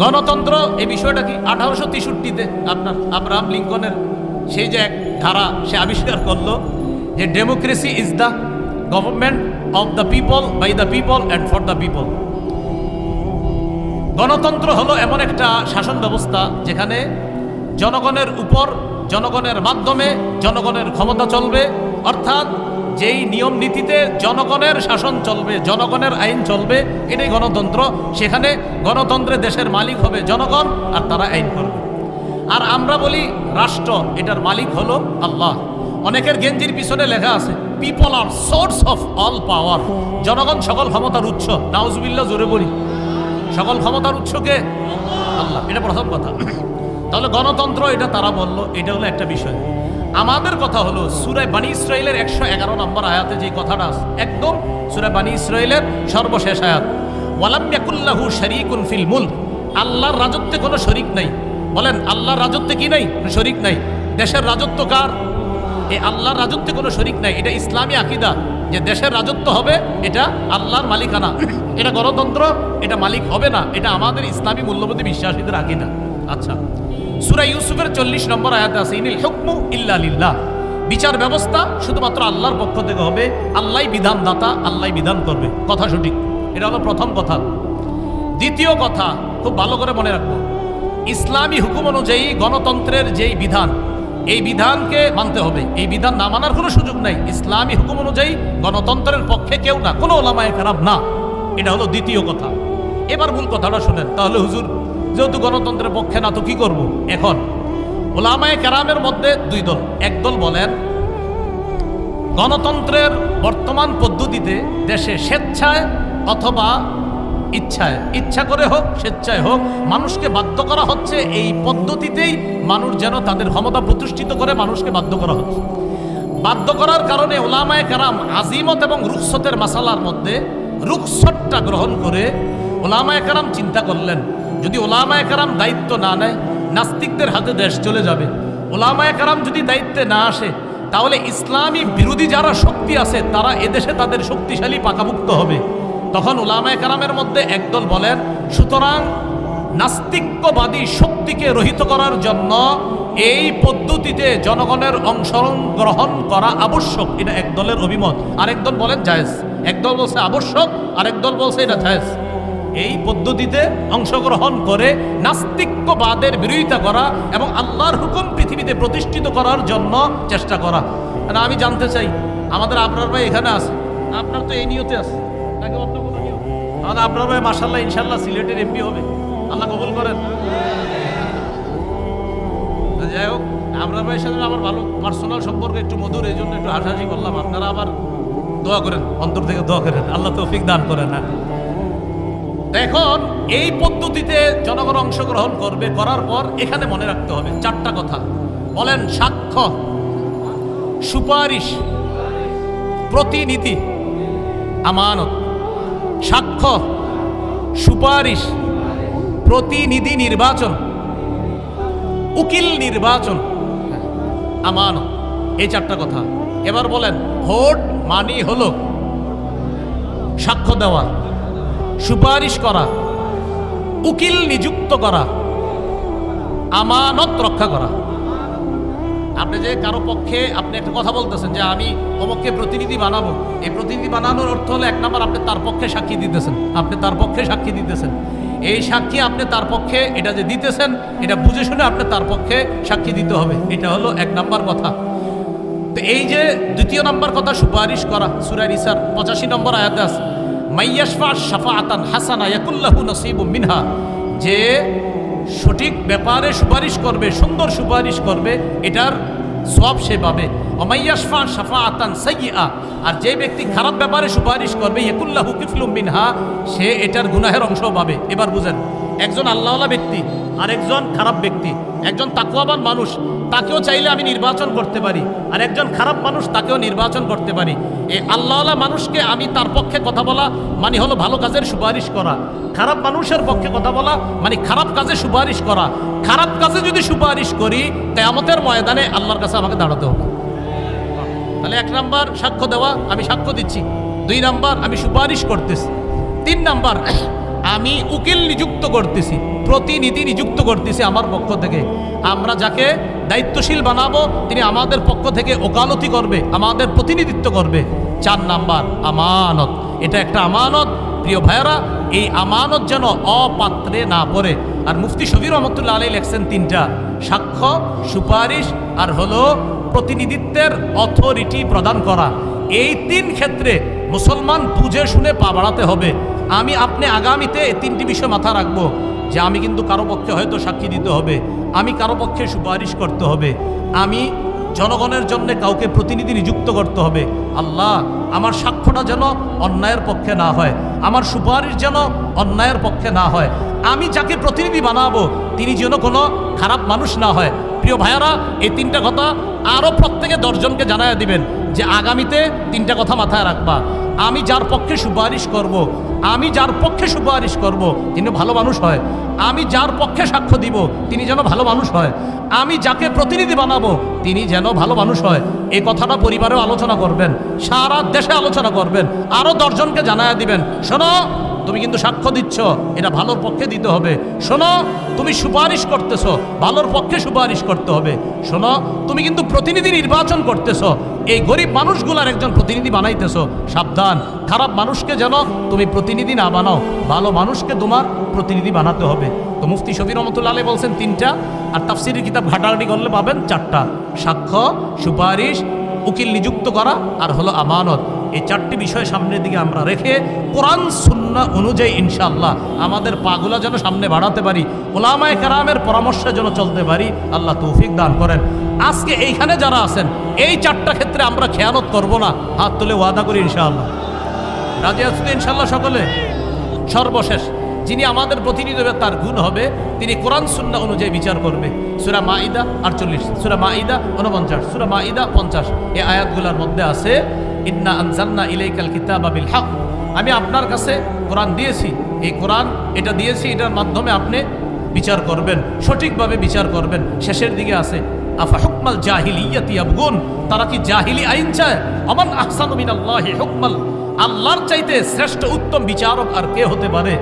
গণতন্ত্র এই বিষয়টা কি 1863-তে আপনার আব্রাহাম লিঙ্কনের সেই যে এক ধারা সে আবিষ্কার করলো যে democracy is the government of the people, by the people and for the people. গণতন্ত্র হলো এমন একটা শাসন ব্যবস্থা যেখানে জনগণের উপর, জনগণের মাধ্যমে জনগণের ক্ষমতা চলবে, অর্থাৎ যেই নিয়ম নীতিতে জনগণের শাসন চলবে, জনগণের আইন চলবে, এটাই গণতন্ত্র। সেখানে গণতন্ত্রে দেশের মালিক হবে জনগণ আর তারা আইন করবে। আর আমরা বলি রাষ্ট্র, এটার মালিক হলো আল্লাহ। অনেকের গেঞ্জির পিছনে লেখা আছে people are source of all power, জনগণ সকল ক্ষমতার উৎস। নাউজুবিল্লাহ, জোরে বলি। সকল ক্ষমতার উৎস কে? আল্লাহ। এটা প্রথম কথা। তাহলে গণতন্ত্র এটা তারা বলল, এটা হলো একটা বিষয়। আমাদের কথা হলো সূরা বানী ইসরাঈলের 111 নম্বর আয়াতে যে কথাটা আছে, একদম সূরা বানী ইসরাঈলের সর্বশেষ আয়াত, ওয়ালাম ইয়াকুল্লাহু শারীকুন ফিল মুলক, আল্লাহর রাজত্বে কোনো শরীক নাই। বলেন আল্লাহর রাজত্বে কি নাই? শরীক নাই। দেশের রাজত্ব কার? এই আল্লাহর রাজত্বে কোনো শরীক নাই। এটা ইসলামী আকীদা যে দেশের রাজত্ব হবে এটা আল্লাহর মালিকানা। এটা গণতন্ত্র, এটা মালিক হবে না। এটা আমাদের ইসলামী মূল্যবোধে বিশ্বাসীদের আকীদা। আচ্ছা, সূরা ইউসুফের 40 নম্বর আয়াতে আছে ইনিল হুকমু ইল্লা লিল্লাহ, বিচার ব্যবস্থা শুধুমাত্র আল্লাহর পক্ষ থেকে হবে। আল্লাহই বিধানদাতা, আল্লাহই বিধান করবে। কথা সঠিক। এটা হলো প্রথম কথা। দ্বিতীয় কথা খুব ভালো করে মনে রাখবো, ইসলামী হুকুম অনুযায়ী গণতন্ত্রের যেই বিধান, এই বিধানকে মানতে হবে। এই বিধান না মানার কোনো সুযোগ নাই। ইসলামী হুকুম অনুযায়ী গণতন্ত্রের পক্ষে কেউ না, কোনো ওলামায়ে কেরাম না। এটা হলো দ্বিতীয় কথা। এবার মূল কথাটা শুনেন। তাহলে হুজুর যেহেতু গণতন্ত্রের পক্ষে না তো কি করব? এখন ওলামায়ে কেরামের মধ্যে দুই দল। একদল বলেন গণতন্ত্রের বর্তমান পদ্ধতিতে দেশে স্বেচ্ছায় অথবা ইচ্ছায়, ইচ্ছা করে হোক স্বেচ্ছায় হোক, মানুষকে বাধ্য করা হচ্ছে। এই পদ্ধতিতেই মানুষ যেন তাদের ক্ষমতা প্রতিষ্ঠিত করে মানুষকে বাধ্য করা হচ্ছে। বাধ্য করার কারণে ওলামায়ে কেরাম আজিমত এবং রুখসতের মাসালার মধ্যে রুখসতটা গ্রহণ করে ওলামায়ে কেরাম চিন্তা করলেন, যদি ওলামায়ে কেরাম দায়িত্ব না নেয় নাস্তিকদের হাতে দেশ চলে যাবে। ওলামায়ে কেরাম যদি দায়িত্বে না আসে তাহলে ইসলামী বিরোধী যারা শক্তি আছে তারা এদেশে তাদের শক্তিশালী পাকাভুক্ত হবে। তখন ওলামায়ে কেরামের মধ্যে একদল বলেন সুতরাং নাস্তিক্যবাদী শক্তিকে রহিত করার জন্য এই পদ্ধতিতে জনগণের অংশগ্রহণ করা আবশ্যক। এটা একদলের অভিমত। আরেকদল বলেন জায়েজ। একদল বলছে আবশ্যক, আরেকদল বলছে এটা জায়েজ। এই পদ্ধতিতে অংশগ্রহণ করে নাস্তিক্যবাদের বিরোধিতা করা এবং আল্লাহর হুকুম পৃথিবীতে প্রতিষ্ঠিত করার জন্য চেষ্টা করা। আমি জানতে চাই, আমাদের আপনার ভাই এখানে আছে, আপনার তো এই নিয়তে আছে নাকি অন্য কোনো নিয়ত? আমাদের আপনার ভাই মাশাআল্লাহ ইনশাআল্লাহ সিলেটের এমপি হবে, আল্লাহ কবুল করেন। যাই হোক, আপনার ভাইয়ের সাথে আমার ভালো পার্সোনাল সম্পর্ক, একটু মধুর, এই জন্য একটু হাসাহাসি করলাম। আপনারা আবার দোয়া করেন, অন্তর থেকে দোয়া করেন, আল্লাহ তৌফিক দান করেন। না এখন এই পদ্ধতিতে জনগণ অংশগ্রহণ করবে, করার পর এখানে মনে রাখতে হবে চারটা কথা। বলেন সাক্ষ্য, সুপারিশ, প্রতিনিধি, আমানত। সাক্ষ্য, সুপারিশ, প্রতিনিধি নির্বাচন, উকিল নির্বাচন, আমানত। এই চারটা কথা। এবার বলেন ভোট মানি হলো সাক্ষ্য দেওয়া, সুপারিশ করা, উকিল নিযুক্ত করা, আমানত রক্ষা করা। আপনি যে কারো পক্ষে আপনি একটা কথা বলতেছেন যে আমি অমুককে প্রতিনিধি বানাবো, এই প্রতিনিধি বানানোর অর্থ হলো এক নম্বর আপনি তার পক্ষে সাক্ষী দিতেছেন। আপনি তার পক্ষে সাক্ষী দিতেছেন। এই সাক্ষী আপনি তার পক্ষে এটা যে দিতেছেন এটা বুঝে শুনে আপনি তার পক্ষে সাক্ষী দিতে হবে। এটা হলো এক নম্বর কথা। তো এই যে দ্বিতীয় নম্বর কথা সুপারিশ করা, সূরা নিসার 85 নম্বর আয়াতে আছে মাইয়াশফা শাফাআতান হাসানা ইয়াকুল্লাহু নসিবুম মিনহা, যে সঠিক ব্যাপারে সুপারিশ করবে, সুন্দর সুপারিশ করবে, এটার সওয়াব সে পাবে। ওমাইয়াশফা শাফাআতান সাইয়্যিআ, আর যে ব্যক্তি খারাপ ব্যাপারে সুপারিশ করবে ইয়াকুল্লাহু কিফলুম মিনহা, সে এটার গুনাহের অংশ পাবে। এবার বুঝেন, একজন আল্লাহওয়ালা ব্যক্তি আর একজন খারাপ ব্যক্তি, একজন তাকওয়াবান মানুষ তাকেও চাইলে আমি নির্বাচন করতে পারি, আর একজন খারাপ মানুষ তাকেও নির্বাচন করতে পারি। এই আল্লাহওয়ালা মানুষকে আমি তার পক্ষে কথা বলা মানে হলো ভালো কাজের সুপারিশ করা, খারাপ মানুষের পক্ষে কথা বলা মানে খারাপ কাজে সুপারিশ করা। খারাপ কাজে যদি সুপারিশ করি কিয়ামতের ময়দানে আল্লাহর কাছে আমাকে দাঁড়াতে হবে। তাহলে এক নাম্বার সাক্ষ্য দেওয়া, আমি সাক্ষ্য দিচ্ছি। দুই নাম্বার আমি সুপারিশ করতেছি। তিন নাম্বার আমি উকিল নিযুক্ত করতেছি, প্রতিনিধি নিযুক্ত করতেছি আমার পক্ষ থেকে। আমরা যাকে দায়িত্বশীল বানাবো তিনি আমাদের পক্ষ থেকে ওকালতি করবে, আমাদের প্রতিনিধিত্ব করবে। 4 নাম্বার আমানত। এটা একটা আমানত। প্রিয় ভাইয়েরা, এই আমানত যেন অপাত্রে না পড়ে। আর মুফতি শফি রহমতুল্লাহ আলাইহি লেখছেন 3টা: সাক্ষ্য, সুপারিশ আর হলো প্রতিনিধিত্বের অথরিটি প্রদান করা। এই 3 ক্ষেত্রে মুসলমান বুঝে শুনে পা বাড়াতে হবে। আমি আপনি আগামীতে এই 3টি বিষয় মাথা রাখবো যে আমি কিন্তু কারো পক্ষে হয়তো সাক্ষী দিতে হবে, আমি কারো পক্ষে সুপারিশ করতে হবে, আমি জনগণের জন্য কাউকে প্রতিনিধি নিযুক্ত করতে হবে। আল্লাহ, আমার সাক্ষ্যটা যেন অন্যায়ের পক্ষে না হয়, আমার সুপারিশ যেন অন্যায়ের পক্ষে না হয়, আমি যাকে প্রতিনিধি বানাবো তিনি যেন কোনো খারাপ মানুষ না হয়। প্রিয় ভাইয়ারা, এই 3টা কথা আরও প্রত্যেকে 10 জনকে জানায় দিবেন যে আগামীতে 3টা কথা মাথায় রাখবা। আমি যার পক্ষে সুপারিশ করব, আমি যার পক্ষে সুপারিশ করব তিনি ভালো মানুষ হয়, আমি যার পক্ষে সাক্ষ্য দিব তিনি যেন ভালো মানুষ হয়, আমি যাকে প্রতিনিধি বানাবো তিনি যেন ভালো মানুষ হয়। এই কথাটা পরিবারেও আলোচনা করবেন, সারা দেশে আলোচনা করবেন, আরও 10 জনকে জানায় দিবেন, শোনো তুমি কিন্তু সাক্ষ্য দিচ্ছ, এটা ভালোর পক্ষে দিতে হবে। শোনো তুমি সুপারিশ করতেছো, ভালোর পক্ষে সুপারিশ করতে হবে। শোনো তুমি কিন্তু প্রতিনিধি নির্বাচন করতেছো, এই গরিব মানুষগুলার একজন প্রতিনিধি বানাইতেছো, সাবধান, খারাপ মানুষকে যেন তুমি প্রতিনিধি না বানাও, ভালো মানুষকে তোমার প্রতিনিধি বানাতে হবে। তো মুফতি শফি রহমতুল্লাহ আলাইহি বলছেন 3টা, আর তাফসীরের কিতাব ঘাটাঘাটি করলে পাবেন 4টা: সাক্ষ্য, সুপারিশ, উকিল নিযুক্ত করা আর হলো আমানত। এই 4টি বিষয় সামনের দিকে আমরা রেখে কোরআন সুন্নাহ অনুযায়ী ইনশাআল্লাহ আমাদের পাগুলা যেন সামনে বাড়াতে পারি, উলামায়ে কেরামের পরামর্শে যেন চলতে পারি। আল্লাহ তৌফিক দান করেন। আজকে এইখানে যারা আছেন এই 4টা ক্ষেত্রে আমরা খেয়ানত করব না, হাত তুলে ওয়াদা করি ইনশাআল্লাহ। রাজি আছেন ইনশাআল্লাহ সকলে? সর্বশেষ যিনি আমাদের প্রতিনিধি হবে তার গুণ হবে তিনি কোরআন সুন্নাহ অনুযায়ী বিচার করবে। সূরা মাইদা 48, সূরা মাইদা 49, সূরা মাইদা 50 এই আয়াতগুলোর মধ্যে আছে ইন্না আনজালনা ইলাইকাল কিতাবা বিল হক। আমি আপনার কাছে কোরআন দিয়েছি, এই কোরআন এটা দিয়েছি, এটার মাধ্যমে আপনি বিচার করবেন, সঠিকভাবে বিচার করবেন। শেষের দিকে আছে আফা হুকমাল জাহিলিয়াতি ইয়াবগুন, তারা কি জাহিলি আইন চায়? আমান আহসানু মিনাল্লাহি হুকমাল, আল্লাহর চাইতে শ্রেষ্ঠ উত্তম বিচারক আর কে হতে পারে?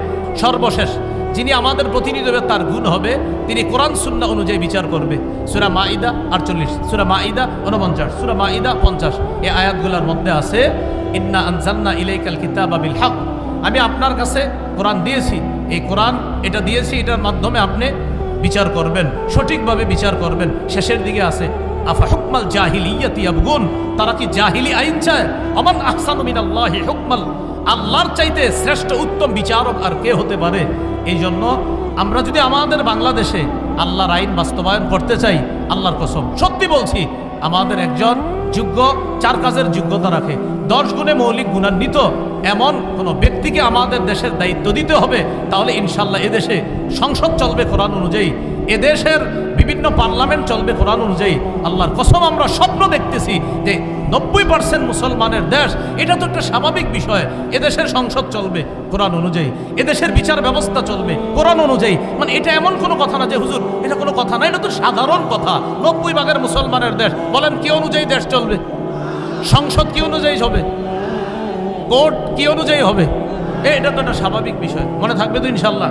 সর্বশেষ যিনি আমাদের প্রতিনিধি হবে তার গুণ হবে তিনি কোরআন সুন্নাহ অনুযায়ী বিচার করবে। সূরা মাইদা 48, সূরা মাইদা 49, সূরা মাইদা 50 এই আয়াতগুলোর মধ্যে আছে ইন্না আনজালনা ইলাইকাল কিতাবা বিল হক। আমি আপনার কাছে কোরআন দিয়েছি, এই কোরআন এটা দিয়েছি, এটার মাধ্যমে আপনি বিচার করবেন, সঠিকভাবে বিচার করবেন। শেষের দিকে আছে আফা হুকমাল জাহিলিয়াতি ইয়াবগুন, তারা কি জাহিলি আইন চায়? আমান আহসানু মিনাল্লাহি হুকমাল, আল্লাহর চাইতে শ্রেষ্ঠ উত্তম বিচারক আর কে হতে পারে? এই জন্য আমরা যদি আমাদের বাংলাদেশে আল্লাহর আইন বাস্তবায়ন করতে চাই, আল্লাহর কসম সত্যি বলছি, আমাদের একজন যোগ্য 4 কাজের যোগ্যতা রাখে, 10 গুণে মৌলিক গুণান্বিত এমন কোনো ব্যক্তিকে আমাদের দেশের দায়িত্ব দিতে হবে। তাহলে ইনশাল্লাহ এদেশে সংসদ চলবে কোরআন অনুযায়ী, এদেশের বিভিন্ন পার্লামেন্ট চলবে কোরআন অনুযায়ী। আল্লাহর কসম আমরা স্বপ্ন দেখতেছি যে 90% মুসলমানের দেশ, এটা তো একটা স্বাভাবিক বিষয়। এদেশের সংসদ চলবে কোরআন অনুযায়ী, এদেশের বিচার ব্যবস্থা চলবে কোরআন অনুযায়ী। মানে এটা এমন কোনো কথা না যে হুজুর এটা কোনো কথা না, এটা তো সাধারণ কথা। 90% মুসলমানের দেশ, বলেন কি অনুযায়ী দেশ চলবে? সংসদ কি অনুযায়ী হবে? কোর্ট কি অনুযায়ী হবে? এটা তো একটা স্বাভাবিক বিষয়, মনে থাকবে তো ইনশাল্লাহ।